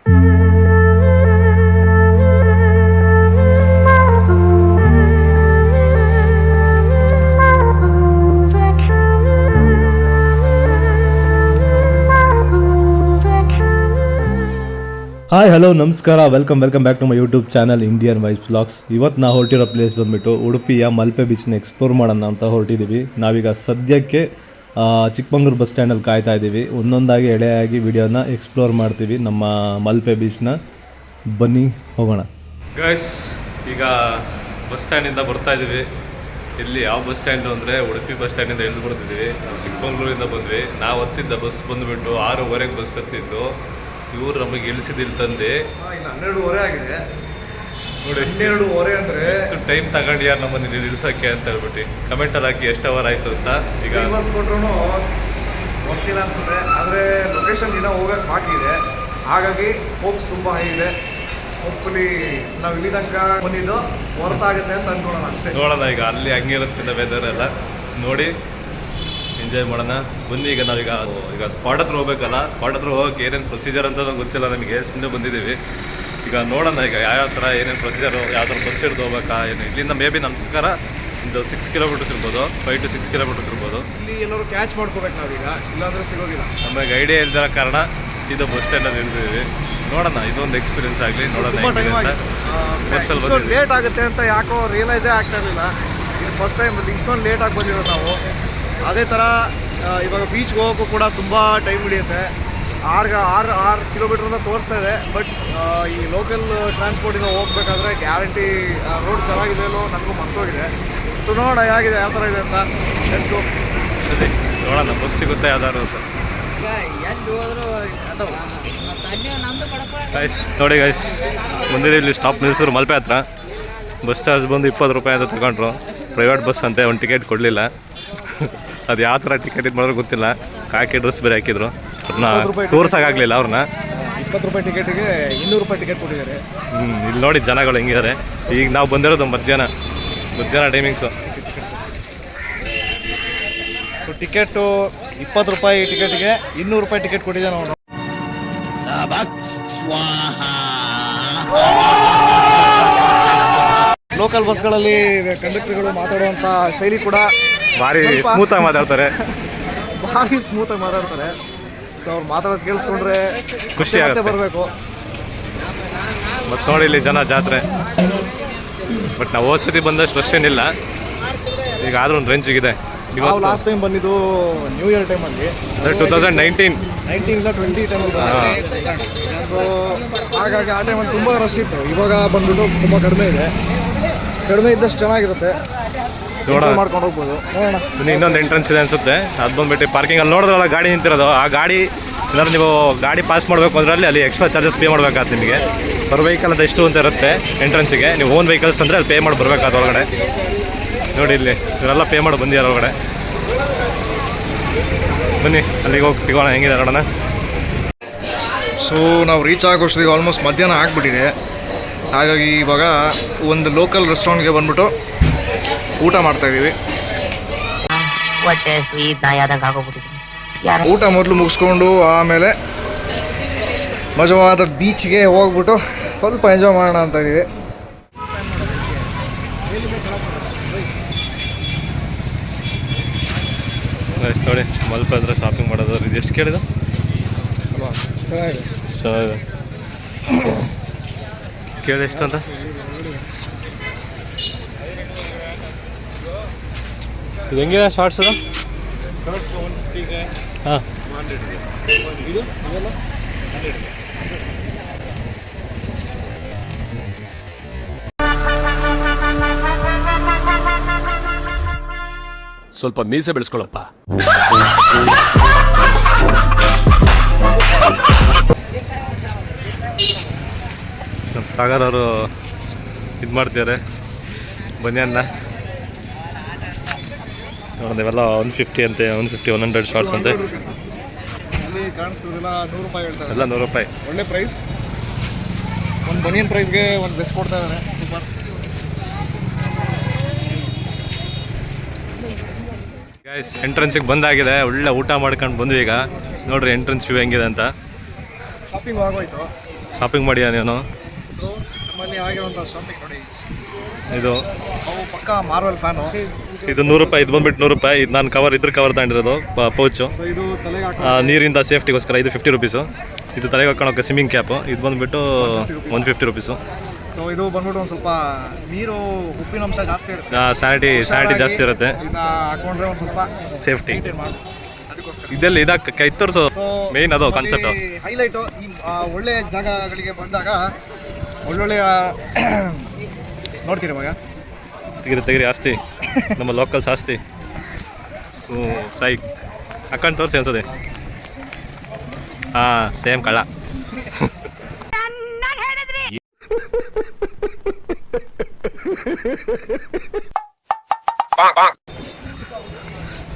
Hi hello ನಮಸ್ಕಾರ, welcome back to my YouTube channel Indian vibes vlogs. ಇವತ್ತು ನಾವು ಹೊರಟಿರೋ place ಬಂದುಬಿಟ್ಟು ಉಡುಪಿಯ ಮಲ್ಪೆ ಬೀಚ್ನ ಎಕ್ಸ್ಪ್ಲೋರ್ ಮಾಡೋಣ ಅಂತ ಹೊರಟಿದ್ದೀವಿ. ನಾವೀಗ ಸದ್ಯಕ್ಕೆ ಚಿಕ್ಕಮಂಗ್ಳೂರು ಬಸ್ ಸ್ಟ್ಯಾಂಡಲ್ಲಿ ಕಾಯ್ತಾ ಇದ್ದೀವಿ. ಒಂದೊಂದಾಗಿ ಎಳೆಯಾಗಿ ವಿಡಿಯೋನ ಎಕ್ಸ್ಪ್ಲೋರ್ ಮಾಡ್ತೀವಿ ನಮ್ಮ ಮಲ್ಪೆ ಬೀಚ್ನ. ಬನ್ನಿ ಹೋಗೋಣ ಗೈಸ್. ಈಗ ಬಸ್ ಸ್ಟ್ಯಾಂಡಿಂದ ಬರ್ತಾ ಇದ್ದೀವಿ. ಇಲ್ಲಿ ಯಾವ ಬಸ್ ಸ್ಟ್ಯಾಂಡು ಅಂದರೆ ಉಡುಪಿ ಬಸ್ ಸ್ಟ್ಯಾಂಡಿಂದ ಇಳಿದು ಬರ್ತಿದ್ದೀವಿ. ನಾವು ಚಿಕ್ಕಮಂಗ್ಳೂರಿಂದ ಬಂದ್ವಿ. ನಾವು ಹತ್ತಿದ್ದ ಬಸ್ ಬಂದುಬಿಟ್ಟು 6:15 ಬಸ್ ಹತ್ತಿದ್ದು. ಇವರು ನಮಗೆ ಇಳಿಸಿದಿಲ್ಲ ತಂದೆ. 12:30 ಆಗಿದೆ ನೋಡಿ. 12:30 ಅಂದರೆ ಎಷ್ಟು ಟೈಮ್ ತಗೊಂಡು ನಮ್ಮನ್ನು ಇಳಿಸೋಕ್ಕೆ ಅಂತ ಹೇಳ್ಬಿಟ್ಟು ಕಮೆಂಟಲ್ಲಿ ಹಾಕಿ ಎಷ್ಟು ಅವರ್ ಆಯಿತು ಅಂತ. ಈಗ ಬಸ್ ಕೊಟ್ಟರು ಹೋಗ್ತಿಲ್ಲ ಅನ್ಸುತ್ತೆ, ಆದರೆ ಲೊಕೇಶನ್ ಇನ್ನೂ ಹೋಗೋಕ್ಕೆ ಬಾಕಿ ಇದೆ. ಹಾಗಾಗಿ ಹೋಪ್ಸ್ ತುಂಬ ಹೈ ಇದೆ. ಹೋಪ್ಫುಲಿ ನಾವು ಇಲ್ಲಿ ತನಕ ಬಂದಿದ್ದು ಹೊರತಾಗುತ್ತೆ ಅಂತ ಅಂದ್ಕೊಳ್ಳೋಣ ಅಷ್ಟೇ. ನೋಡೋಣ ಈಗ ಅಲ್ಲಿ ಹಂಗಿರುತ್ತೆ ವೆದರ್ ಎಲ್ಲ ನೋಡಿ ಎಂಜಾಯ್ ಮಾಡೋಣ. ಬನ್ನಿ. ಈಗ ನಾವೀಗ ಸ್ಪಾಟ್ ಹತ್ರ ಹೋಗ್ಬೇಕಲ್ಲ. ಸ್ಪಾಟ್ ಹತ್ರ ಹೋಗೋಕೆ ಏನೇನು ಪ್ರೊಸೀಜರ್ ಅಂತ ಗೊತ್ತಿಲ್ಲ ನಮಗೆ. ಸುಮ್ಮನೆ ಬಂದಿದ್ದೀವಿ. ಈಗ ನೋಡೋಣ ಈಗ ಯಾವ ಥರ ಏನೇನು ಪ್ರೊಸೀಜರು, ಯಾವ ಥರ ಬಸ್ ಹಿಡಿದು ಹೋಗ್ಬೇಕಾ ಏನು. ಇಲ್ಲಿಂದ ಮೇ ಬಿ ನನ್ನ ಪ್ರಕಾರ ಒಂದು 6 ಕಿಲೋಮೀಟರ್ಸ್ ಇರ್ಬೋದು, 5 to 6 ಕಿಲೋಮೀಟರ್ಸ್ ಇರ್ಬೋದು. ಇಲ್ಲಿ ಎಲ್ಲರೂ ಕ್ಯಾಚ್ ಮಾಡ್ಕೋಬೇಕು ನಾವೀಗ, ಇಲ್ಲಾಂದರೆ ಸಿಗೋದಿಲ್ಲ. ನಮಗೆ ಐಡಿಯಾ ಇಲ್ದಿರೋ ಕಾರಣ ಇದು ಬಸ್ ಸ್ಟ್ಯಾಂಡಲ್ಲಿ ಇಳಿದಿದ್ದೀವಿ. ನೋಡೋಣ, ಇದೊಂದು ಎಕ್ಸ್ಪೀರಿಯನ್ಸ್ ಆಗಲಿ. ನೋಡೋಣ ಇಷ್ಟೊಂದು ಲೇಟ್ ಆಗುತ್ತೆ ಅಂತ ಯಾಕೋ ರಿಯಲೈಸೇ ಆಗ್ತಾ ಇರಲಿಲ್ಲ. ಇದು ಫಸ್ಟ್ ಟೈಮ್ ಇಷ್ಟೊಂದು ಲೇಟಾಗಿ ಬಂದಿರೋದು ನಾವು. ಅದೇ ಥರ ಇವಾಗ ಬೀಚ್ಗೆ ಹೋಗೋಕ್ಕೂ ಕೂಡ ತುಂಬ ಟೈಮ್ ಹಿಡಿಯುತ್ತೆ. 6 ಕಿಲೋಮೀಟರ್ ಅಂತ ತೋರಿಸ್ತಾ ಇದೆ. ಬಟ್ ಈ ಲೋಕಲ್ ಟ್ರಾನ್ಸ್ಪೋರ್ಟಿಂದ ಹೋಗ್ಬೇಕಾದ್ರೆ ಗ್ಯಾರಂಟಿ ರೋಡ್ ಚೆನ್ನಾಗಿದೆ ಅಲ್ಲೋ ನನಗೂ ಮರ್ತೋಗಿದೆ. ಸೊ ನೋಡೋಣ ಹೇಗಿದೆ, ಯಾವ ಥರ ಇದೆ ಅಂತ. Let's go. ಸರಿ ನೋಡೋಣ ಬಸ್ ಸಿಗುತ್ತೆ ಯಾವ್ದಾದ್ರು ಅಂತ. ಗೈಸ್ ನೋಡಿ ಗೈಸ್, ಮುಂದಿನ ಇಲ್ಲಿ ಸ್ಟಾಪ್ ನಿಲ್ಸಿದ್ರು ಮಲ್ಪೆ ಹತ್ರ. ಬಸ್ ಚಾರ್ಜ್ ಬಂದು 20 ರೂಪಾಯಿ ಅಂತ ತಗೊಂಡ್ರು. ಪ್ರೈವೇಟ್ ಬಸ್ ಅಂತೆ, ಒಂದು ಟಿಕೆಟ್ ಕೊಡಲಿಲ್ಲ. ಅದು ಯಾವ ಥರ ಟಿಕೆಟ್ ಇದು ಮಾಡೋದು ಗೊತ್ತಿಲ್ಲ. ಕಾಕಿ ಡ್ರೆಸ್ ಬೇರೆ ಹಾಕಿದ್ರು. ಅದನ್ನ ತೋರ್ಸೋಕ್ಕಾಗಲಿಲ್ಲ ಅವ್ರನ್ನ. 20 ರೂಪಾಯಿ ಟಿಕೆಟಿಗೆ 200 ರೂಪಾಯಿ ಟಿಕೆಟ್ ಕೊಟ್ಟಿದ್ದಾರೆ. ಇಲ್ಲಿ ನೋಡಿ ಜನಗಳು ಹೆಂಗಿದ್ದಾರೆ. ಈಗ ನಾವು ಬಂದಿರೋದು ಮಧ್ಯಾಹ್ನ ಟೈಮಿಂಗ್ಸು. ಸೊ ಟಿಕೆಟು 20 ರೂಪಾಯಿ ಟಿಕೆಟ್ಗೆ 200 ರೂಪಾಯಿ ಟಿಕೆಟ್ ಕೊಟ್ಟಿದ್ದಾನೆ ಅವನು. ಲೋಕಲ್ ಬಸ್ಗಳಲ್ಲಿ ಕಂಡಕ್ಟರ್ಗಳು ಮಾತಾಡುವಂಥ ಶೈಲಿ ಕೂಡ ಭಾರಿ ಸ್ಮೂತಾಗಿ ಮಾತಾಡ್ತಾರೆ. ಭಾರಿ ಸ್ಮೂತಾಗಿ ಮಾತಾಡ್ತಾರೆ. ಸೊ ಅವ್ರು ಮಾತಾಡೋದು ಕೇಳಿಸ್ಕೊಂಡ್ರೆ ಖುಷಿ ಆಗುತ್ತೆ, ಬರಬೇಕು. ಮತ್ತು ನೋಡಿ ಇಲ್ಲಿ ಜನ ಜಾತ್ರೆ. ಬಟ್ ನಾವು ಹೋದ ಸತಿ ಬಂದಷ್ಟು ರಶ್ ಏನಿಲ್ಲ. ಈಗ ಆದ್ರೂ ಒಂದು ರೇಂಜಿಗಿದೆ. ನಾವು ಲಾಸ್ಟ್ ಟೈಮ್ ಬಂದಿದ್ದು ನ್ಯೂ ಇಯರ್ ಟೈಮಲ್ಲಿ, 2019 ಇಲ್ಲ 20 ಟೈಮಲ್ಲಿ. ಸೊ ಹಾಗಾಗಿ ಆ ಟೈಮಲ್ಲಿ ತುಂಬ ರಶ್ ಇತ್ತು. ಇವಾಗ ಬಂದ್ಬಿಟ್ಟು ತುಂಬ ಕಡಿಮೆ ಇದೆ. ಕಡಿಮೆ ಇದ್ದಷ್ಟು ಚೆನ್ನಾಗಿರುತ್ತೆ, ಮಾಡ್ಕೊಂಡು ಹೋಗ್ಬೋದು. ನೋಡೋಣ. ಇನ್ನೊಂದು ಎಂಟ್ರೆನ್ಸ್ ಇದೆ ಅನ್ಸುತ್ತೆ. ಅದು ಬಂದ್ಬಿಟ್ಟು ಪಾರ್ಕಿಂಗ್ ಅಲ್ಲಿ ನೋಡಿದ್ರಲ್ಲ ಗಾಡಿ ನಿಂತಿರೋದು. ಆ ಗಾಡಿ ಏನಾದ್ರು ನೀವು ಗಾಡಿ ಪಾಸ್ ಮಾಡಬೇಕು ಅಂದರೆ ಅಲ್ಲಿ ಎಕ್ಸ್ಟ್ರಾ ಚಾರ್ಜಸ್ ಪೇ ಮಾಡಬೇಕಾಗುತ್ತೆ ನಿಮಗೆ. ಪರ್ ವೆಹಿಕಲ್ ಅಂತ ಎಷ್ಟು ಅಂತ ಇರುತ್ತೆ ಎಂಟ್ರೆನ್ಸಿಗೆ. ನೀವು ಓನ್ ವೆಹಿಕಲ್ಸ್ ಅಂದರೆ ಅಲ್ಲಿ ಪೇ ಮಾಡಿ ಬರಬೇಕಾದ ಒಳಗಡೆ. ನೋಡಿ ಇಲ್ಲಿ ಇವರೆಲ್ಲ ಪೇ ಮಾಡಿ ಬಂದಿದ್ದಾರೆ ಒಳಗಡೆ. ಬನ್ನಿ ಅಲ್ಲಿಗೆ ಹೋಗಿ ಸಿಗೋಣ, ಹೆಂಗಿದೆ ನೋಡೋಣ. ಸೊ ನಾವು ರೀಚ್ ಆಗೋಷ್ಟಿಗೆ ಆಲ್ಮೋಸ್ಟ್ ಮಧ್ಯಾಹ್ನ ಆಗಿಬಿಟ್ಟಿದೆ. ಹಾಗಾಗಿ ಇವಾಗ ಒಂದು ಲೋಕಲ್ ರೆಸ್ಟೋರೆಂಟ್ಗೆ ಬಂದ್ಬಿಟ್ಟು ಊಟ ಮಾಡ್ತಾಯಿದ್ದೀವಿ. ಊಟ ಮೊದಲು ಮುಗಿಸ್ಕೊಂಡು ಆಮೇಲೆ ಮಜವಾದ ಬೀಚ್ಗೆ ಹೋಗ್ಬಿಟ್ಟು ಸ್ವಲ್ಪ ಎಂಜಾಯ್ ಮಾಡೋಣ ಅಂತ ಇದ್ದೀವಿ. ನೋಡಿ ಮಲ್ಪೆ ಹತ್ರ ಶಾಪಿಂಗ್ ಮಾಡೋದು. ಇದು ಎಷ್ಟು ಕೇಳಿದ? ಚೆನ್ನಾಗಿದೆ. ಕೇಳಿ ಎಷ್ಟು ಅಂತ? ಇದು ಹೆಂಗಿದೆ ಶಾರ್ಟ್ಸ್? ಹಾಂ, ಸ್ವಲ್ಪ ಮೀಸೆ ಬೆಳೆಸ್ಕೊಳ್ಳಪ್ಪ. ನಮ್ಮ ಸಾಗರ್ ಅವರು ಇದು ಮಾಡ್ತಿದ್ದಾರೆ ಬನ್ಯನ್ನ. ನೋಡೋದು ಇವೆಲ್ಲ 150 ಅಂತೆ, 150-100 ಶಾರ್ಟ್ಸ್ ಅಂತೆ. ಕಾಣಿಸ್ತದಲ್ಲ 100 ರೂಪಾಯಿ ಹೇಳ್ತಾರೆ. ಎಲ್ಲ 100 ರೂಪಾಯಿ. ಒಳ್ಳೆ ಪ್ರೈಸ್. ಒಂದು ಬನಿಯನ್ ಪ್ರೈಸ್ಗೆ ಒಂದು ಡ್ರೆಸ್ ಕೊಡ್ತಾ ಇದ್ದಾರೆ. ಸೂಪರ್. ಗೈಸ್ ಎಂಟ್ರೆನ್ಸಿಗೆ ಬಂದಾಗಿದೆ. ಒಳ್ಳೆ ಊಟ ಮಾಡ್ಕೊಂಡು ಬಂದ್ವಿ. ಈಗ ನೋಡ್ರಿ ಎಂಟ್ರೆನ್ಸ್ ವ್ಯೂ ಹೆಂಗಿದೆ ಅಂತ. ಶಾಪಿಂಗ್ ಆಗೋಯ್ತು. ಶಾಪಿಂಗ್ ಮಾಡಿಯಾ ನೀನು? ಸೊ ನಮ್ಮಲ್ಲಿ ಆಗಿರುವಂಥ ಶಾಪಿಂಗ್ ನೋಡಿ, ಇದು ಅವು ಪಕ್ಕ ಮಾರ್ವೆಲ್ ಫ್ಯಾನು. ಇದು 100 ರೂಪಾಯಿ, ಇದು ಬಂದ್ಬಿಟ್ಟು 100 ರೂಪಾಯಿ. ಇದು ನಾನು ಇದ್ರ ಕವರ್ ತಗೊಂಡಿರೋದು ಪೌಚು, ಸೊ ಇದು ತಲೆಗೆ ಹಾಕೋ ನೀರಿಂದ ಸೇಫ್ಟಿಗೋಸ್ಕರ. ಇದು 50 ರುಪೀಸು. ಇದು ತಲೆಗೆ ಹಾಕೊಳ್ಳೋಕೆ ಸ್ವಿಮ್ಮಿಂಗ್ ಕ್ಯಾಪು, ಇದು ಬಂದುಬಿಟ್ಟು 150 ರುಪೀಸು. ಸೊ ಇದು ಬಂದ್ಬಿಟ್ಟು ಒಂದು ಸ್ವಲ್ಪ ನೀರು ಉಪ್ಪಿನಂಶ ಜಾಸ್ತಿ ಇರುತ್ತೆ, ಸ್ಯಾನಿಟಿ ಜಾಸ್ತಿ ಇರುತ್ತೆ, ಇದನ್ನ ಹಾಕೊಂಡ್ರೆ ಒಂದು ಸ್ವಲ್ಪ ಸೇಫ್ಟಿ. maintain ಮಾಡಿ ಅದಕ್ಕೋಸ್ಕರ. ಇದೆಲ್ಲ ಇದಕ್ಕೆ ಕೈ ತೋರಿಸು, ಮೇನ್ ಅದು ಕಾನ್ಸೆಪ್ಟ್. ಹೈಲೈಟು ಈ ಒಳ್ಳೆ ಜಾಗಗಳಿಗೆ ಬಂದಾಗ ಒಳ್ಳೊಳ್ಳೆ ನೋಡ್ತೀರಿ ಮಗ. ತೆಗಿರಿ ಆಸ್ತಿ, ನಮ್ಮ ಲೋಕಲ್ಸ್ ಆಸ್ತಿ. ಹ್ಞೂ ಸೈ ಹಾಕೊಂಡು ತೋರಿಸಿ ಅನ್ಸೋದೆ. ಹಾಂ ಸೇಮ್ ಕಳ್ಳ.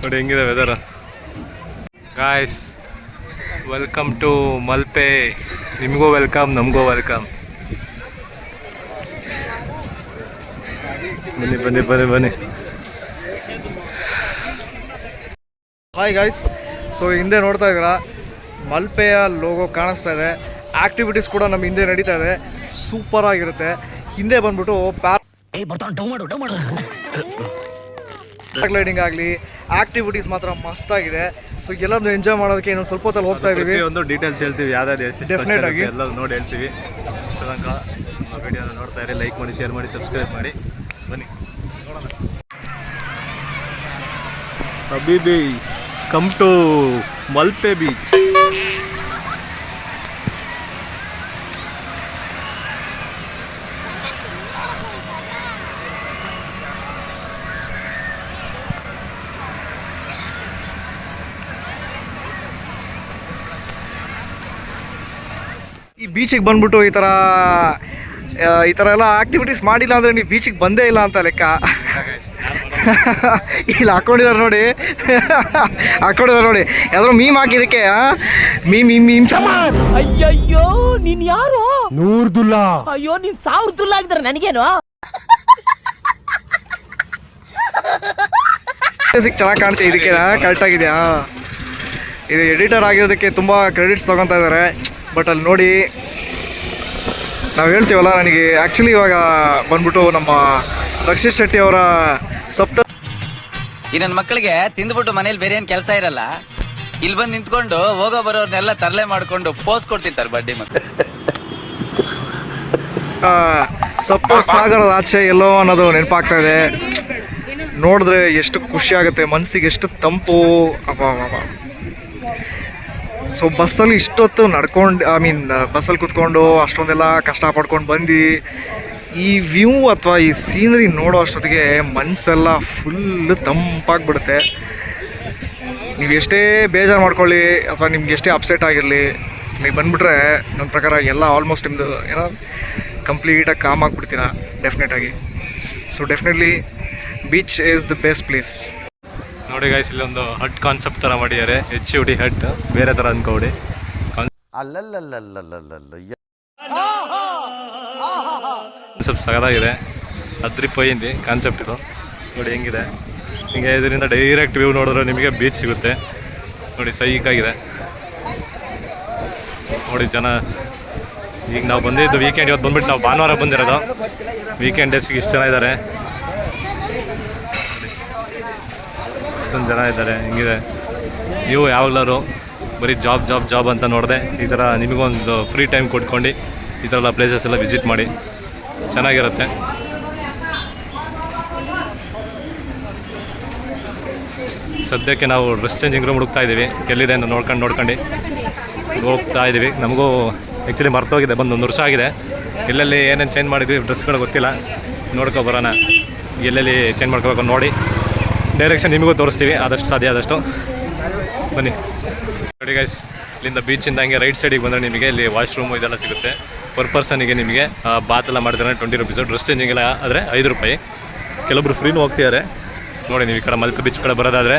ನೋಡಿ ಹೆಂಗಿದೆ weather. Guys, welcome to Malpe. ನಿಮಗೂ ವೆಲ್ಕಮ್, ನಮಗೂ ವೆಲ್ಕಮ್. ಬನ್ನಿ. ಹಾಯ್ ಗಾಯ್ಸ್, ಸೊ ಹಿಂದೆ ನೋಡ್ತಾ ಇದ್ದೀರಾ ಮಲ್ಪೆಯ ಲೋಗೋ ಕಾಣಿಸ್ತಾ ಇದೆ. ಆ್ಯಕ್ಟಿವಿಟೀಸ್ ಕೂಡ ನಮ್ಮ ಹಿಂದೆ ನಡೀತಾ ಇದೆ, ಸೂಪರ್ ಆಗಿರುತ್ತೆ. ಹಿಂದೆ ಬಂದ್ಬಿಟ್ಟು ಪ್ಯಾರಾಗ್ಲೈಡಿಂಗ್ ಆಗಲಿ ಆ್ಯಕ್ಟಿವಿಟೀಸ್ ಮಾತ್ರ ಮಸ್ತಾಗಿದೆ. ಸೊ ಎಲ್ಲದನ್ನು ಎಂಜಾಯ್ ಮಾಡೋದಕ್ಕೆ ಇನ್ನೊಂದು ಸ್ವಲ್ಪ ಹೊತ್ತಲ್ಲಿ ಹೋಗ್ತಾ ಇದ್ದೀವಿ. ಒಂದು ಡೀಟೇಲ್ಸ್ ಹೇಳ್ತೀವಿ, ಯಾವ್ದಾದ್ರು Definite ಆಗಿ. ಎಲ್ಲ ನೋಡಿ ಹೇಳ್ತೀವಿ. ತನಕ ನಮ್ಮ ವಿಡಿಯೋನ ನೋಡ್ತಾ ಇರಿ, ಲೈಕ್ ಮಾಡಿ, ಶೇರ್ ಮಾಡಿ, ಸಬ್ಸ್ಕ್ರೈಬ್ ಮಾಡಿ. ಬನ್ನಿ ಹಬೀಬಿ, ಕಮ್ ಟು ಮಲ್ಪೆ ಬೀಚ್. ಈ ಬೀಚಿಗೆ ಬಂದ್ಬಿಟ್ಟು ಈ ಥರ ಎಲ್ಲ ಆ್ಯಕ್ಟಿವಿಟೀಸ್ ಮಾಡಿಲ್ಲ ಅಂದರೆ ನೀವು ಬೀಚಿಗೆ ಬಂದೇ ಇಲ್ಲ ಅಂತ ಲೆಕ್ಕ. ಇಲ್ಲಿ ಹಾಕ್ಕೊಂಡಿದ್ದಾರೆ ನೋಡಿ, ಯಾವ್ದಾದ್ರು ಮೀಮ್ ಹಾಕಿದಕ್ಕೆ ಮೀಮ್. ಅಯ್ಯಯ್ಯೋ ನೀನ್ ಯಾರು? ನೂರ್ದುಲ್ಲಾ. ಅಯ್ಯೋ ನೀನ್ 1000 ದುಲ್ಲಾ ಆಗಿದ್ರೆ ನನಗೇನು? ಚೆನ್ನಾಗಿ ಕಾಣ್ತೀವಿ, ಇದಕ್ಕೆ ಕರೆಕ್ಟ್ ಆಗಿದೆಯಾ? ಇದು ಎಡಿಟರ್ ಆಗಿರೋದಕ್ಕೆ ತುಂಬ ಕ್ರೆಡಿಟ್ಸ್ ತೊಗೊತಾ ಇದ್ದಾರೆ. ಬಟ್ ಅಲ್ಲಿ ನೋಡಿ ನಾವು ಹೇಳ್ತೀವಲ್ಲ, ನನಗೆ ಆ್ಯಕ್ಚುಲಿ ಇವಾಗ ಬಂದ್ಬಿಟ್ಟು ನಮ್ಮ ರಕ್ಷಿತ್ ಶೆಟ್ಟಿ ಅವರ ಈ ನನ್ನ ಮಕ್ಕಳಿಗೆ ತಿಂದ್ಬಿಟ್ಟು ಮನೇಲಿ ಬೇರೆ ಏನ್ ಕೆಲಸ ಇರಲ್ಲ, ಇಲ್ಲಿ ಬಂದು ನಿಂತ್ಕೊಂಡು ಹೋಗೋ ಬರೋರ್ನೆಲ್ಲ ತರಲೆ ಮಾಡ್ಕೊಂಡು ಪೋಸ್ ಕೊಡ್ತಿರ್ತಾರೆ ಬಡ್ಡಿ ಮಕ್ಕಳು. ಸಪ್ತಸಾಗರದ ಆಚೆ ಎಲ್ಲೋ ಅನ್ನೋದು ನೆನಪಾಗ್ತಾ ಇದೆ. ನೋಡಿದ್ರೆ ಎಷ್ಟು ಖುಷಿ ಆಗುತ್ತೆ, ಮನಸ್ಸಿಗೆ ಎಷ್ಟು ತಂಪು. ಸೊ ಬಸ್ಸಲ್ಲಿ ಇಷ್ಟೊತ್ತು ನಡ್ಕೊಂಡು ಬಸ್ಸಲ್ಲಿ ಕೂತ್ಕೊಂಡು ಅಷ್ಟೊಂದೆಲ್ಲ ಕಷ್ಟಪಡ್ಕೊಂಡು ಬಂದು ಈ ವ್ಯೂ ಅಥವಾ ಈ ಸೀನರಿ ನೋಡೋ ಅಷ್ಟೊತ್ತಿಗೆ ಮನಸ್ಸೆಲ್ಲ ಫುಲ್ಲು ತಂಪಾಗಿಬಿಡುತ್ತೆ. ನೀವು ಎಷ್ಟೇ ಬೇಜಾರು ಮಾಡ್ಕೊಳ್ಳಿ ಅಥವಾ ನಿಮ್ಗೆ ಎಷ್ಟೇ ಅಪ್ಸೆಟ್ ಆಗಿರಲಿ, ನೀವು ಬಂದುಬಿಟ್ರೆ ನನ್ನ ಪ್ರಕಾರ ಎಲ್ಲ ಆಲ್ಮೋಸ್ಟ್ ನಿಮ್ಮದು ಏನೋ ಕಂಪ್ಲೀಟಾಗಿ ಕಾಮ್ ಆಗಿಬಿಡ್ತೀರಾ ಡೆಫಿನೆಟಾಗಿ. So definitely beach is the best place. ನೋಡಿ ಗೈಸ್, ಇಲ್ಲೊಂದು ಹಟ್ ಕಾನ್ಸೆಪ್ಟ್ ಥರ ಮಾಡಿದ್ದಾರೆ, HUD ಹಟ್, ಬೇರೆ ಥರ ಅನ್ಕೋಡಿ. ಕಾನ್ಸೆಪ್ಟ್ ಸಗದಾಗಿದೆ, ಅದ್ರಿಪೋಯಿಂది ಕಾನ್ಸೆಪ್ಟ್ ಇದು. ನೋಡಿ ಹೆಂಗಿದೆ, ಹಿಂಗೆ ಇದರಿಂದ ಡೈರೆಕ್ಟ್ ವ್ಯೂ ನೋಡಿದ್ರೆ ನಿಮಗೆ ಬೀಚ್ ಸಿಗುತ್ತೆ. ನೋಡಿ ಸೈಕಾಗಿದೆ. ನೋಡಿ ಜನ, ಈಗ ನಾವು ಬಂದಿದ್ದು ವೀಕೆಂಡ್, ಇವತ್ತು ಬಂದ್ಬಿಟ್ಟು ನಾವು ಭಾನುವಾರ ಬಂದಿರೋದು. ವೀಕೆಂಡ್ ಡೇಸ್ಗೆ ಇಷ್ಟು ಜನ ಇದ್ದಾರೆ, ಇಷ್ಟೊಂದು ಜನ ಇದ್ದಾರೆ. ಹಿಂಗಿದೆ. ನೀವು ಯಾವಾಗಲಾರು ಬರೀ ಜಾಬ್ ಅಂತ ನೋಡಿದೆ ಈ ಥರ ನಿಮಗೊಂದು ಫ್ರೀ ಟೈಮ್ ಕೊಟ್ಕೊಂಡು ಈ ಥರ ಎಲ್ಲ ಪ್ಲೇಸಸ್ ಎಲ್ಲ ವಿಸಿಟ್ ಮಾಡಿ, ಚೆನ್ನಾಗಿರುತ್ತೆ. ಸದ್ಯಕ್ಕೆ ನಾವು ಡ್ರೆಸ್ ಚೇಂಜಿಂಗ್ ರೂಮ್ ಹುಡುಕ್ತಾ ಇದ್ದೀವಿ, ಎಲ್ಲಿದೆ ಅಂತ ನೋಡ್ಕೊಂಡು ಹೋಗ್ತಾ ಇದ್ದೀವಿ. ನಮಗೂ ಆ್ಯಕ್ಚುಲಿ ಮರ್ತೋಗಿದೆ, ಬಂದು 1 ವರ್ಷ ಆಗಿದೆ. ಎಲ್ಲೆಲ್ಲಿ ಏನೇನು ಚೇಂಜ್ ಮಾಡಿದ್ವಿ ಡ್ರೆಸ್ಗಳು ಗೊತ್ತಿಲ್ಲ, ನೋಡ್ಕೊ ಬರೋಣ. ಎಲ್ಲೆಲ್ಲಿ ಚೇಂಜ್ ಮಾಡ್ಕೋಬೇಕು ನೋಡಿ, ಡೈರೆಕ್ಷನ್ ನಿಮಗೂ ತೋರಿಸ್ತೀವಿ ಆದಷ್ಟು ಸಾಧ್ಯ ಆದಷ್ಟು. ಬನ್ನಿ. ನೋಡಿ ಗೈಸ್, ಇಲ್ಲಿಂದ ಬೀಚಿಂದ ಹಂಗೆ ರೈಟ್ ಸೈಡಿಗೆ ಬಂದರೆ ನಿಮಗೆ ಇಲ್ಲಿ ವಾಶ್ರೂಮು ಇದೆಲ್ಲ ಸಿಗುತ್ತೆ. ಪರ್ ಪರ್ಸನಿಗೆ ನಿಮಗೆ ಬಾತೆಲ್ಲ ಮಾಡಿದ್ರೆ 20 ರುಪೀಸು, ಡ್ರೆಸ್ ಚೇಂಜಿಂಗ್ ಎಲ್ಲ ಆದರೆ 5 ರೂಪಾಯಿ. ಕೆಲವೊಬ್ರು ಫ್ರೀನೂ ಹೋಗ್ತಿದ್ದಾರೆ. ನೋಡಿ, ನೀವು ಈ ಕಡೆ ಮಲ್ಪೆ ಬೀಚ್ ಕಡೆ ಬರೋದಾದರೆ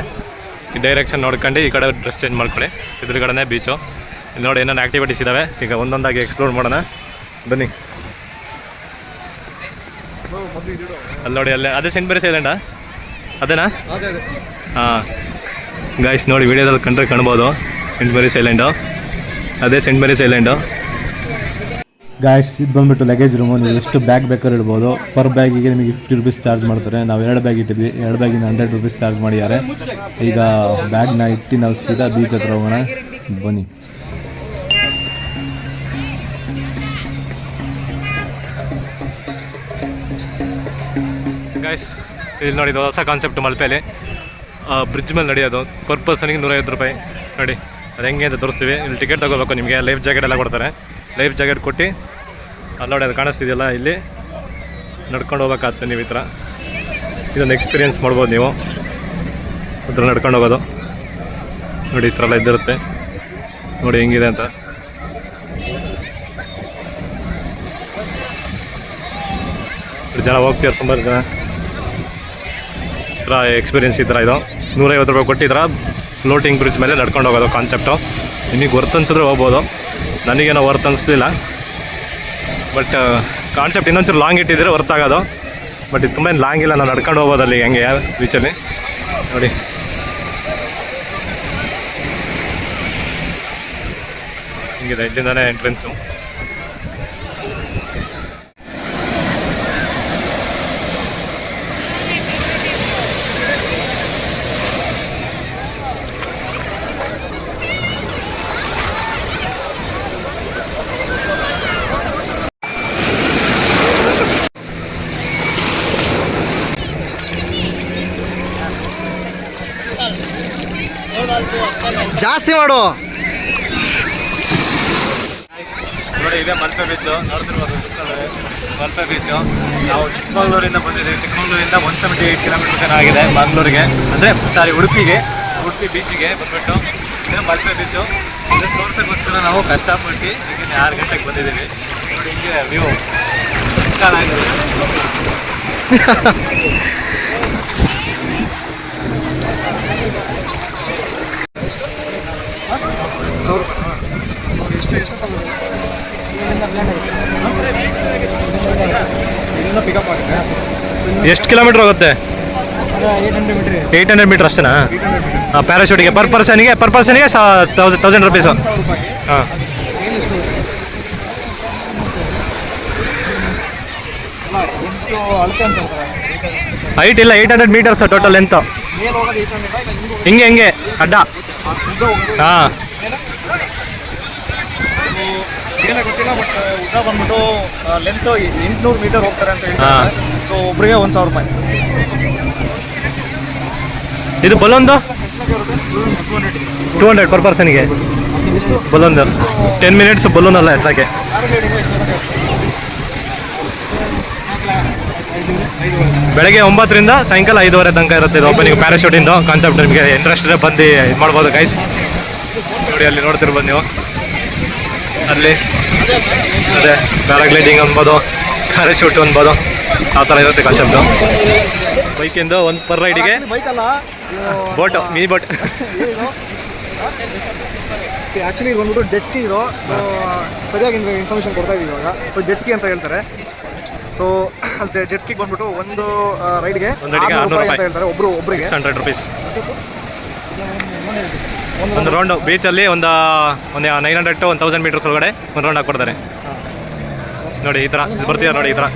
ಈ ಡೈರೆಕ್ಷನ್ ನೋಡ್ಕೊಂಡು ಈ ಕಡೆ ಡ್ರೆಸ್ ಚೇಂಜ್ ಮಾಡ್ಕೊಳ್ಳಿ. ಇದ್ರ ಕಡೆನೇ ಬೀಚು. ಇಲ್ಲಿ ನೋಡಿ ಏನೇನು ಆ್ಯಕ್ಟಿವಿಟೀಸ್ ಇದ್ದಾವೆ, ಈಗ ಒಂದೊಂದಾಗಿ ಎಕ್ಸ್ಪ್ಲೋರ್ ಮಾಡೋಣ. ಬನ್ನಿ. ಅಲ್ಲಿ ನೋಡಿ, ಅಲ್ಲೇ ಅದೇ ಸೆಂಟ್ ಮೇರಿಸ್ ಐಲ್ಯಾಂಡಾ? ಅದೇನಾ? ಹಾಂ ಗಾಯ್ಸ್, ನೋಡಿ ವಿಡಿಯೋದಲ್ಲಿ ಕಂಡ್ರೆ ಕಾಣ್ಬೋದು ಸೆಂಟ್ ಮೇರಿಸ್ ಐಲ್ಯಾಂಡು. ಅದೇ ಸೆಂಟ್ ಮೇರಿಸ್ ಐಲ್ಯಾಂಡು. ಗಾಯ್ಸ್ ಇದು ಬಂದುಬಿಟ್ಟು ಲಗೇಜ್ ರೂಮು. ನೀವು ಎಷ್ಟು ಬ್ಯಾಗ್ ಬೇಕಾದ್ರೂ ಇಡ್ಬೋದು. ಪರ್ ಬ್ಯಾಗಿಗೆ ನಿಮಗೆ 50 ರೂಪೀಸ್ ಚಾರ್ಜ್ ಮಾಡ್ತಾರೆ. ನಾವು 2 ಬ್ಯಾಗ್ ಇಟ್ಟಿದ್ವಿ, 2 ಬ್ಯಾಗಿನ 100 ರೂಪೀಸ್ ಚಾರ್ಜ್ ಮಾಡಿದ್ದಾರೆ. ಈಗ ಬ್ಯಾಗ್ನ ಇಟ್ಟು ನಾವು ಸೀದಾ ಬೀಚ್ ಹತ್ರ ಹೋಗೋಣ, ಬನ್ನಿ. ಗಾಯ್ಸ್ ಇಲ್ಲಿ ನೋಡಿ, ಇದು ಹೊಸ ಕಾನ್ಸೆಪ್ಟ್ ಮಲ್ಪೆಲಿ. ಬ್ರಿಡ್ಜ್ ಮೇಲೆ ನಡೆಯೋದು. ಪರ್ ಪರ್ಸನಿಗೆ 150 ರೂಪಾಯಿ. ನೋಡಿ ಅದು ಹೆಂಗೆ ಅಂತ ತೋರಿಸ್ತೀವಿ. ಇಲ್ಲಿ ಟಿಕೆಟ್ ತೊಗೋಬೇಕು. ನಿಮಗೆ ಲೈಫ್ ಜಾಕೆಟ್ ಎಲ್ಲ ಕೊಡ್ತಾರೆ. ಲೈಫ್ ಜಾಕೆಟ್ ಕೊಟ್ಟು ಅಲ್ಲಿ ನೋಡಿ, ಅದು ಕಾಣಿಸ್ತಿದೆಯಲ್ಲ, ಇಲ್ಲಿ ನಡ್ಕೊಂಡು ಹೋಗ್ಬೇಕಾಗ್ತದೆ. ನೀವು ಈ ಥರ ಇದೊಂದು ಎಕ್ಸ್ಪೀರಿಯೆನ್ಸ್ ಮಾಡ್ಬೋದು ನೀವು. ಹತ್ರ ನಡ್ಕೊಂಡು ಹೋಗೋದು ನೋಡಿ, ಈ ಥರ ಎಲ್ಲ ಇದ್ದಿರುತ್ತೆ. ನೋಡಿ ಹೆಂಗಿದೆ ಅಂತ. ಜನ ಹೋಗ್ತಿದ್ದಾರೆ, ಸುಮಾರು ಜನ. ಈ ಥರ ಎಕ್ಸ್ಪೀರಿಯೆನ್ಸ್ ಈ ಥರ ಇದು. 150 ರೂಪಾಯಿ ಕೊಟ್ಟಿದ್ರೆ ಫ್ಲೋಟಿಂಗ್ ಬ್ರಿಡ್ಜ್ ಮೇಲೆ ನಡ್ಕೊಂಡು ಹೋಗೋದು ಕಾನ್ಸೆಪ್ಟು. ನಿಮಗೆ ವರ್ತ್ ಅನ್ಸಿದ್ರೆ ಹೋಗ್ಬೋದು. ನನಗೇನೋ ವರ್ತ್ ಅನಿಸ್ಲಿಲ್ಲ. ಬಟ್ ಕಾನ್ಸೆಪ್ಟ್ ಇನ್ನೊಂಚೂರು ಲಾಂಗ್ ಇಟ್ಟಿದ್ರೆ ವರ್ತ್ ಆಗೋದು. ಬಟ್ ಇದು ತುಂಬ ಲಾಂಗ್ ಇಲ್ಲ, ನಾವು ನಡ್ಕೊಂಡು ಹೋಗ್ಬೋದು ಅಲ್ಲಿ ಹೆಂಗೆ ಬೀಚಲ್ಲಿ. ನೋಡಿ ಹಿಂಗಿದೆ, ಇಲ್ಲಿಂದಾನೆ ಎಂಟ್ರೆನ್ಸು. ಜಾಸ್ತಿ ಮಾಡು. ನೋಡಿ ಇದೆ ಮಲ್ಪೆ ಬೀಚು, ನೋಡ್ತಿರ್ಬೋದು. ಮಲ್ಪೆ ಬೀಚು. ನಾವು ಚಿಕ್ಕಮಗಳೂರಿಂದ ಬಂದಿದ್ದೀವಿ. ಚಿಕ್ಕಮಗಳೂರಿಂದ 178 ಕಿಲೋಮೀಟರ್ ಆಗಿದೆ ಮಂಗಳೂರಿಗೆ, ಅಂದರೆ ಉಡುಪಿ ಬೀಚಿಗೆ ಬಂದ್ಬಿಟ್ಟು. ಇದು ಮಲ್ಪೆ ಬೀಚು. ಇದು ತೋರ್ಸೋಕ್ಕೋಸ್ಕರ ನಾವು ಕಷ್ಟಪಟ್ಟು ಈಗ 6 ಗಂಟೆಗೆ ಬಂದಿದ್ದೀವಿ. ನೋಡಿ ಹಿಂಗೆ ವ್ಯೂ ಚೆನ್ನಾಗಿದೆ. ಎಷ್ಟು ಕಿಲೋಮೀಟರ್ ಹೋಗುತ್ತೆ? 800 ಮೀಟರ್ ಅಷ್ಟೇನಾ? ಹಾಂ, ಪ್ಯಾರಾಶೂಟಿಗೆ ಪರ್ ಪರ್ಸನಿಗೆ 1000 ರೂಪೀಸು. ಹಾಂ, ಹೈಟ್ ಇಲ್ಲ, 800 ಮೀಟರ್ಸ್ ಟೋಟಲ್ ಲೆಂತ್. ಹಿಂಗೆ ಅಡ್ಡ. ಹಾಂ, ಏನೇ ಗೊತ್ತಿಲ್ಲ, ಬಟ್ ಉದ್ದ ಬಂದ್ಬಿಟ್ಟು ಲೆಂತ್ 800 ಮೀಟರ್ ಹೋಗ್ತಾರೆ ಅಂತ ಹೇಳ್ತಾರೆ. ಸೊ ಒಬ್ರಿಗೆ 1000 ರೂಪಾಯಿ. ಇದು ಬಲೂನ್ದು 200 ಪರ್ ಪರ್ಸನ್ಗೆ. ಬಲೂನ್ದು 10 ಮಿನಿಟ್ಸ್ ಬಲೂನ್ ಅಲ್ಲ ಎತ್ತಕ್ಕೆ. ಬೆಳಗ್ಗೆ 9ರಿಂದ ಸಾಯಂಕಾಲ 5:30 ತನಕ ಇರುತ್ತೆ ಇದು ಓಪನಿಂಗ್ ಪ್ಯಾರಾಶೂಟಿಂದು ಕಾನ್ಸೆಪ್ಟ್. ನಿಮಗೆ ಇಂಟ್ರೆಸ್ಟ್ ಇದೆ ಬಂದು ಇದು ಮಾಡ್ಬೋದು ಗೈಸ್. ನೋಡಿ ಅಲ್ಲಿ ನೋಡ್ತಿರ್ಬೋದು ನೀವು. ಅಲ್ಲಿ ಅದೇ ಪ್ಯಾರಾಗ್ಲೈಡಿಂಗ್ ಅನ್ಬೋದು, ಪ್ಯಾರಾಶೂಟ್ ಅನ್ಬೋದು, ಆ ಥರ ಇರುತ್ತೆ ಕಾನ್ಸೆಪ್ಟು. ಬೈಕಿಂದು ಒಂದು ಪರ್ ರೈಡಿಗೆ ಬೈಕಲ್ಲ, ಬೋಟು, ಮಿನಿ ಬೋಟ್. ಆ್ಯಕ್ಚುಲಿ ಇದು ಬಂದ್ಬಿಟ್ಟು ಜೆಟ್ ಸ್ಕಿ ಇದು. ಸೊ ಸರಿಯಾಗಿ ಇನ್ಫಾರ್ಮೇಷನ್ ಕೊಡ್ತಾ ಇದೀವಿ ಇವಾಗ. ಸೊ ಜೆಟ್ ಸ್ಕಿ ಅಂತ ಹೇಳ್ತಾರೆ. ಸೊ ಜೆಟ್ ಸ್ಕಿಗೆ ಬಂದ್ಬಿಟ್ಟು ಒಂದು ರೈಡ್ಗೆ 600 ರೂಪಾಯಿ ಅಂತ ಹೇಳ್ತಾರೆ ಒಬ್ರಿಗೆ. 600 ರೂಪೀಸ್ ಒಂದು ರೌಂಡು. ಬೀಚಲ್ಲಿ ಒಂದು 900 to 1000 ಮೀಟರ್ಸ್ ಒಳಗಡೆ ಒಂದು ರೌಂಡ್ ಹಾಕ್ಕೊಡ್ತಾರೆ. ನೋಡಿ ಈ ಥರ ಬರ್ತೀರ ನೋಡಿ ಈ ಥರ.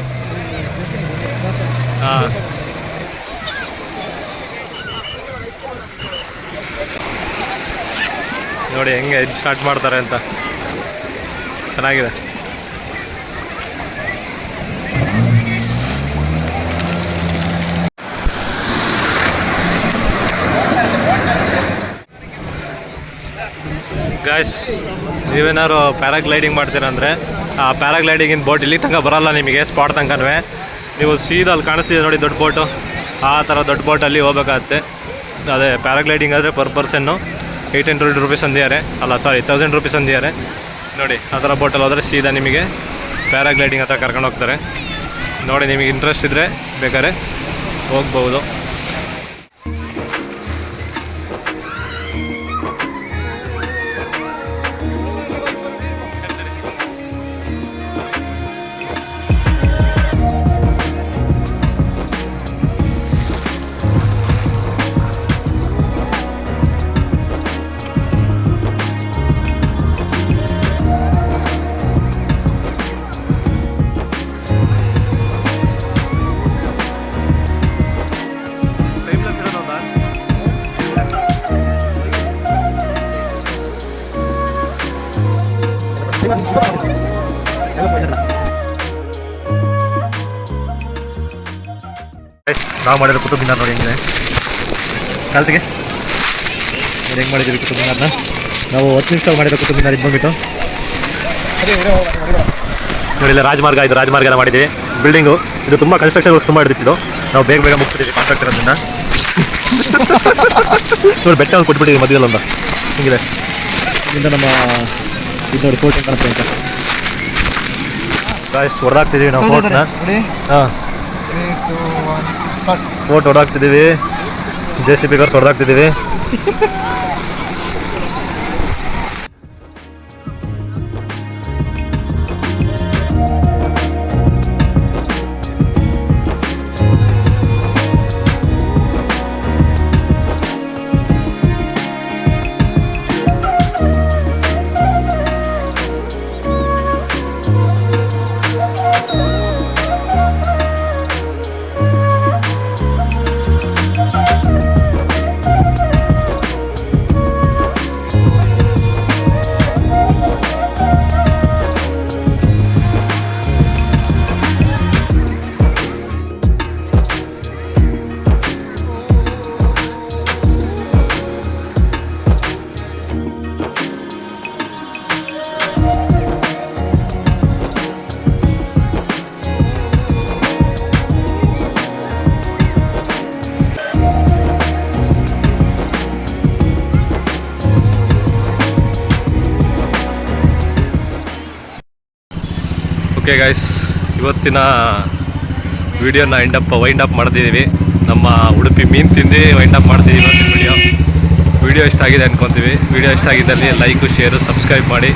ಹಾಂ, ನೋಡಿ ಹೆಂಗೆ ಸ್ಟಾರ್ಟ್ ಮಾಡ್ತಾರೆ ಅಂತ. ಚೆನ್ನಾಗಿದೆ. ಗಾಯ್ಸ್, ನೀವೇನಾದ್ರು ಪ್ಯಾರಾಗ್ಲೈಡಿಂಗ್ ಮಾಡ್ತೀರಂದರೆ ಆ ಪ್ಯಾರಾಗ್ಲೈಡಿಂಗಿನ ಬೋಟ್ ಇಲ್ಲಿ ತನಕ ಬರೋಲ್ಲ ನಿಮಗೆ, ಸ್ಪಾಟ್ ತನಕವೇ. ನೀವು ಸೀದಾ ಅಲ್ಲಿ ಕಾಣಿಸ್ತಿದೆ ನೋಡಿ ದೊಡ್ಡ ಬೋಟು, ಆ ಥರ ದೊಡ್ಡ ಬೋಟಲ್ಲಿ ಹೋಗ್ಬೇಕಾಗತ್ತೆ. ಅದೇ ಪ್ಯಾರಾಗ್ಲೈಡಿಂಗ್ ಆದರೆ ಪರ್ ಪರ್ಸನ್ನು 800 ರೂಪೀಸ್ ಅಂದಿದ್ದಾರೆ. ಅಲ್ಲ ಸಾರಿ 1000 ರೂಪೀಸ್ ಅಂದಿದ್ದಾರೆ. ನೋಡಿ ಆ ಥರ ಬೋಟಲ್ಲಿ ಹೋದರೆ ಸೀದಾ ನಿಮಗೆ ಪ್ಯಾರಾಗ್ಲೈಡಿಂಗ್ ಹತ್ರ ಕರ್ಕೊಂಡು ಹೋಗ್ತಾರೆ. ನೋಡಿ ನಿಮಗೆ ಇಂಟ್ರೆಸ್ಟ್ ಇದ್ದರೆ ಬೇಕಾದ್ರೆ ಹೋಗ್ಬೋದು. ನಾವು ಮಾಡಿರೋ ಕುತುಬ್ ಮಿನಾರ್ ನೋಡಿ ಹೆಂಗಿದೆ ಕಾಲ್ತಿಗೆ ನೋಡಿ ಹೆಂಗೆ ಮಾಡಿದ್ದೀವಿ ಕುತುಬ್ ಮಿನಾರ್ನ. ನಾವು 10 ನಿಮಿಷ ಮಾಡಿರೋ ಕುತುಬ್ ಮಿನಾರ್ ಇದು ಬಂದ್ಬಿಟ್ಟು ನೋಡಿ ಇಲ್ಲ ರಾಜಮಾರ್ಗ, ಇದು ರಾಜಮಾರ್ಗ ಎಲ್ಲ ಮಾಡಿದ್ದೀವಿ. ಬಿಲ್ಡಿಂಗು ಇದು ತುಂಬ ಕನ್ಸ್ಟ್ರಕ್ಷನ್ ತುಂಬ ಹಿಡಿದಿತ್ತು. ನಾವು ಬೇಗ ಬೇಗ ಮುಗಿಸ್ತಿದ್ದೀವಿ ಕಾಂಟ್ರಾಕ್ಟರ್ ಅದನ್ನ. ನೋಡಿ ಬೆಟ್ಟ ಒಂದು ಕೊಟ್ಬಿಟ್ಟಿದ್ದೀವಿ ಮಧ್ಯದಲ್ಲಿ ಒಂದು ಹಿಂಗಿದೆ. ಇಲ್ಲಿಂದ ನಮ್ಮ ಇದು ನೋಡಿ ಫೋರ್ಟ್ ಕಾಣುತ್ತೆ ಅಂತ ಹೊಡೆದಾಗ್ತಿದ್ದೀವಿ ನಾವು ಫೋರ್ಟ್ನ. ಹಾಂ ಫೋರ್ಟ್ ಹೊಡೆದಾಗ್ತಿದ್ದೀವಿ, JCB ಕಾರ್ಸ್ ಹೊಡೆದಾಗ್ತಿದ್ದೀವಿ. ಓಕೆ ಗೈಸ್, ಇವತ್ತಿನ ವಿಡಿಯೋನ ವೈಂಡ್ ಅಪ್ ಮಾಡ್ತಿದ್ದೀವಿ. ನಮ್ಮ ಉಡುಪಿ ಮೀನು ತಿಂದು ವೈಂಡ್ ಅಪ್ ಮಾಡ್ತಿದ್ದೀವಿ ಇವತ್ತಿನ ವಿಡಿಯೋ ಇಷ್ಟ ಆಗಿದೆ ಅನ್ಕೊತೀವಿ. ವಿಡಿಯೋ ಇಷ್ಟ ಆಗಿದ್ದಲ್ಲಿ ಲೈಕು, ಶೇರು, ಸಬ್ಸ್ಕ್ರೈಬ್ ಮಾಡಿ.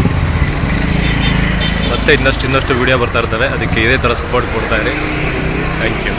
ಮತ್ತೆ ಇನ್ನಷ್ಟು ವಿಡಿಯೋ ಬರ್ತಾ ಇರ್ತವೆ. ಅದಕ್ಕೆ ಇದೇ ಥರ ಸಪೋರ್ಟ್ ಕೊಡ್ತಾ ಇರಿ. Thank you.